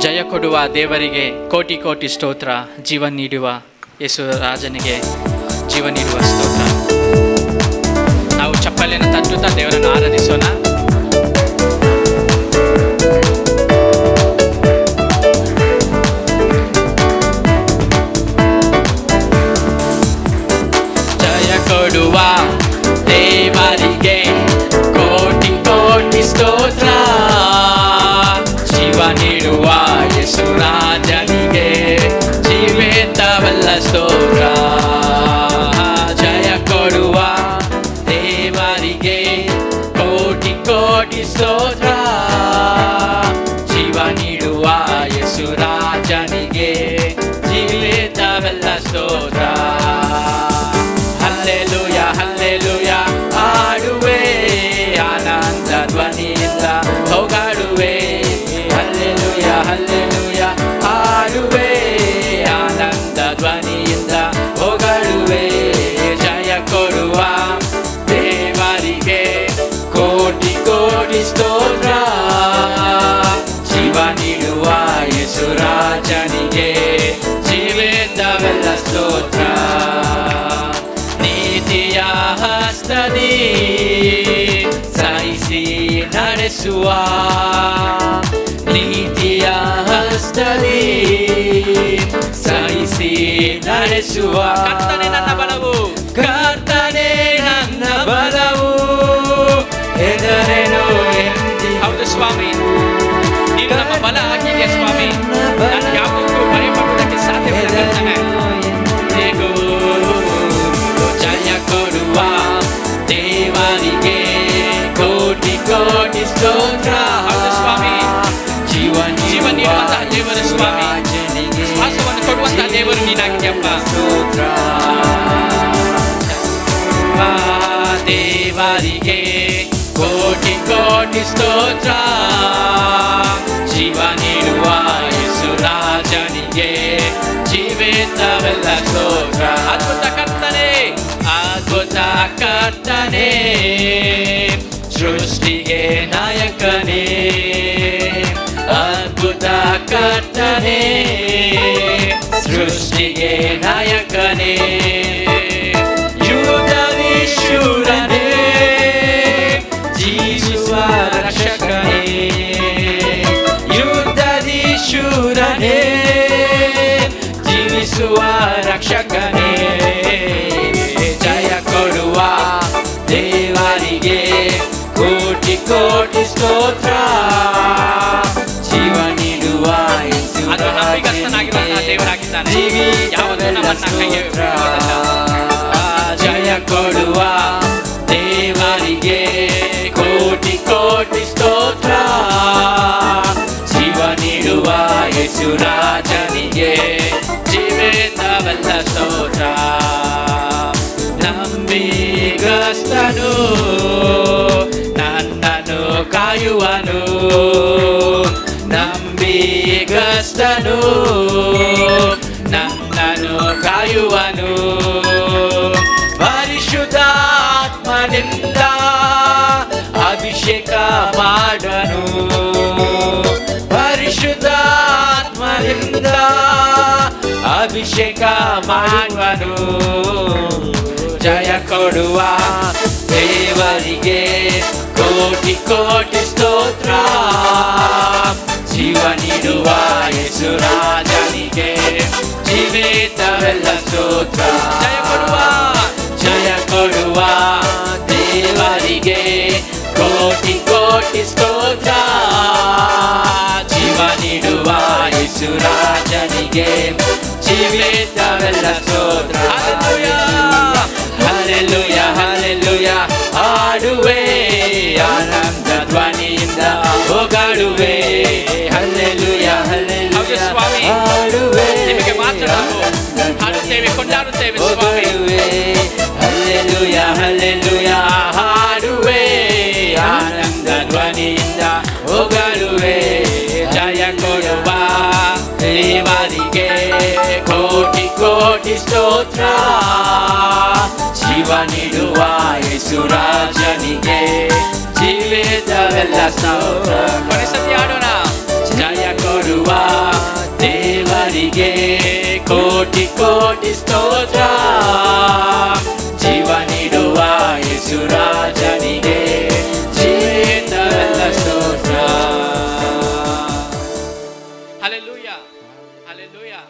ಜಯ ಕೊಡುವ ದೇವರಿಗೆ ಕೋಟಿ ಕೋಟಿ ಸ್ತೋತ್ರ. ಜೀವ ನೀಡುವ ಯೇಸು ರಾಜನಿಗೆ ಜೀವ ನೀಡುವ ಸ್ತೋತ್ರ. ನಾವು ಚಪ್ಪಲಿಯನ್ನು ತಟ್ಟುತ್ತಾ ದೇವರನ್ನು ಆರಾಧಿಸೋಣ. ಜಯ ಕೊಡುವ ದೇವರಿಗೆ ಕೋಟಿ ಕೋಟಿ ಸ್ತೋತ್ರ. ಜೀವ ನೀಡುವ ಯೇಸು ರಾಜನಿಗೆ ಜೀವಿತವೆಲ್ಲ ಸ್ತೋತ್ರ. ಜಯ ಕೊಡುವ ದೇವರಿಗೆ ಕೋಟಿ ಕೋಟಿ ಸ್ತೋತ್ರ. ಜೀವ ನೀಡುವ ಯೇಸು ರಾಜನಿಗೆ ಜೀವಿತವೆಲ್ಲ ಸ್ತೋತ್ರ. ಹಲ್ಲೆಲೂಯ ಹಲ್ಲೆಲೂಯ ಹಾಡುವೆ, ಆನಂದ ಧ್ವನಿಯಿಂದ ಹೊಗಳುವೆ. ಹಲ್ಲೆಲೂಯ ಹಲ್ಲೆಲೂಯ ಹಾಡುವೆ, ಆನಂದ ಧ್ವನಿಯಿಂದ ಹೊಗಳುವೆ. ಜಯ ಕೊಡುವ ದೇವರಿಗೆ ಕೋಟಿ ಕೋಟಿ ಸ್ತೋತ್ರ. ಜೀವ ನೀಡುವ ಯೇಸು ರಾಜನಿಗೆ ಜೀವಿತವೆಲ್ಲ ಸ್ತೋತ್ರ. ನೀತಿಯ ಹಸ್ತದಿ ಸಹಿಸಿ ನಡೆಸುವ, ನೀತಿಯ ಹಸ್ತದಿ ಸಹಿಸಿ ನಡೆಸುವ. ಕರ್ತನೇ ನನ್ನ ಬಲವು, ಕರ್ತನೇ ನನ್ನ ಬಲವು, ಹೆದರೆನು ಎಂದಿ. ಹೌದು ಸ್ವಾಮಿ, ನೀನು ನಮ್ಮ ಬಲ ಆಗಿದೆಯಾ ಸ್ವಾಮಿ. ನಾನು ಯಾವತ್ತೂ ಭಯಪಡುವುದಕ್ಕೆ ಸಾಧ್ಯವಿಲ್ಲ ಕರ್ತನೇ. ಜಯ ಕೊಡುವ ದೇವರಿಗೆ ಕೋಟಿ ಕೋಟಿ ಸ್ತೋತ್ರ. ಹೌದು ಸ್ವಾಮಿ, ಜೀವ ನೀಡುವಂತಹ ದೇವರು ಸ್ವಾಮಿ, ಶ್ವಾಸವನ್ನು ಕೊಡುವಂತಹ ದೇವರು ನೀನಾಗಿದೆಯಪ್ಪ. ದೇವರಿಗೆ ಕೋಟಿ ಕೋಟಿ ಸ್ತೋತ್ರ. ಜೀವ ನೀಡುವ ಯೇಸು ರಾಜನಿಗೆ ಜೀವಿತವೆಲ್ಲ ಸ್ತೋತ್ರ. ಅದ್ಭುತ ಕರ್ತನೆ, ಅದ್ಭುತ ಕರ್ತನೆ, ಸೃಷ್ಟಿಗೆ ನಾಯಕನೇ. ಅದ್ಭುತ ಕರ್ತನೆ, ಸೃಷ್ಟಿಗೆ ನಾಯಕನೇ. ಯುದ್ಧದಿ ಶೂರನೇ, ಜೀವಿಸುವ ರಕ್ಷಕನೇ. ಯುದ್ಧದಿ ಶೂರನೇ, ಜೀವಿಸುವ ರಕ್ಷಕನೇ. ಜಯ ಕೊಡುವ ದೇವರಿಗೆ ಕೋಟಿ ಕೋಟಿ ಸ್ತೋತ್ರ. ಜೀವ ನೀಡುವ ಅದು ನಂಬಿಗಸ್ತನಾಗಿರುವಂತಹ ದೇವರಾಗಿದ್ದಾನೆ. ಯಾವತ್ತೂ ನಮ್ಮನ್ನ ಕೈಗೆ ಬಿಡುವುದಿಲ್ಲ. ಜಯ ಕೊಡುವ ದೇವರಿಗೆ ಕೋಟಿ ಕೋಟಿ ಸ್ತೋತ್ರ. ಜೀವ ನೀಡುವ ಯೇಸು ರಾಜನಿಗೆ ಜೀವಿತವೆಲ್ಲ ಸ್ತೋತ್ರ. ನಂಬಿಗಸ್ತನು, ನನ್ನನ್ನು ಕಾಯುವನು. ನಂಬಿಗಸ್ತನು, ನನ್ನನ್ನು ಕಾಯುವನು. ಪರಿಶುದ್ಧಾತ್ಮನಿಂದ ಅಭಿಷೇಕ ಮಾಡನು. ಪರಿಶುದ್ಧಾತ್ಮನಿಂದ ಅಭಿಷೇಕ ಮಾಡುವನು. ಜಯ ಕೊಡುವ ದೇವರಿಗೆ ಕೋಟಿ ಕೋಟಿ ಸ್ತೋತ್ರ. ಜೀವ ನೀಡುವ ಯೇಸು ರಾಜನಿಗೆ ಜೀವಿತವೆಲ್ಲ ಸ್ತೋತ್ರ. ಜಯ ಕೊಡುವ, ಜಯ ಕೊಡುವ ದೇವರಿಗೆ ಕೋಟಿ ಕೋಟಿ ಸ್ತೋತ್ರ. ಜೀವ ನೀಡುವ ಯೇಸು ರಾಜನಿಗೆ ಜೀವಿತವೆಲ್ಲ ಸ್ತೋತ್ರ. ಹಲ್ಲೆಲೂಯ ಹಲ್ಲೆಲೂಯ ಹಾಡುವೆ, ಆನಂದ ಧ್ವನಿಯಿಂದ ಹೊಗಳುವೆ. ಹಲ್ಲೆಲೂಯ ಹಲ್ಲೆಲೂಯ ಹಾಡುವೆ, ನಿಮಗೆ ಮಾತ್ರ ನಾವು ಹಾಡುತ್ತೇವೆ, ಕೊಂಡಾಡುತ್ತೇವೆ ಸ್ವಾಮಿ. ಹಲ್ಲೆಲೂಯ ಹಲ್ಲೆಲೂಯ ಹಾಡುವೆ, ಆನಂದ ಧ್ವನಿಯಿಂದ ಹೊಗಳುವೆ. ಜಯ ಕೊಡುವ ದೇವರಿಗೆ ಕೋಟಿ ಕೋಟಿ ಸ್ತೋತ್ರ. ಜೀವ ನೀಡುವ ಯೇಸು ರಾಜನಿಗೆ ಜೀವಿತವೆಲ್ಲ ಸ್ತೋತ್ರ. ಕೊನೆ ಸತಿ ಆಡೋಣ. ಜಯ ಕೊಡುವ ಕೋಟಿ ಸ್ತೋತ್ರ, ಜೀವ ನೀಡುವ ಯೇಸು ರಾಜನಿಗೆ ಜೀವಿತವೆಲ್ಲ ಸ್ತೋತ್ರ. Hallelujah, hallelujah.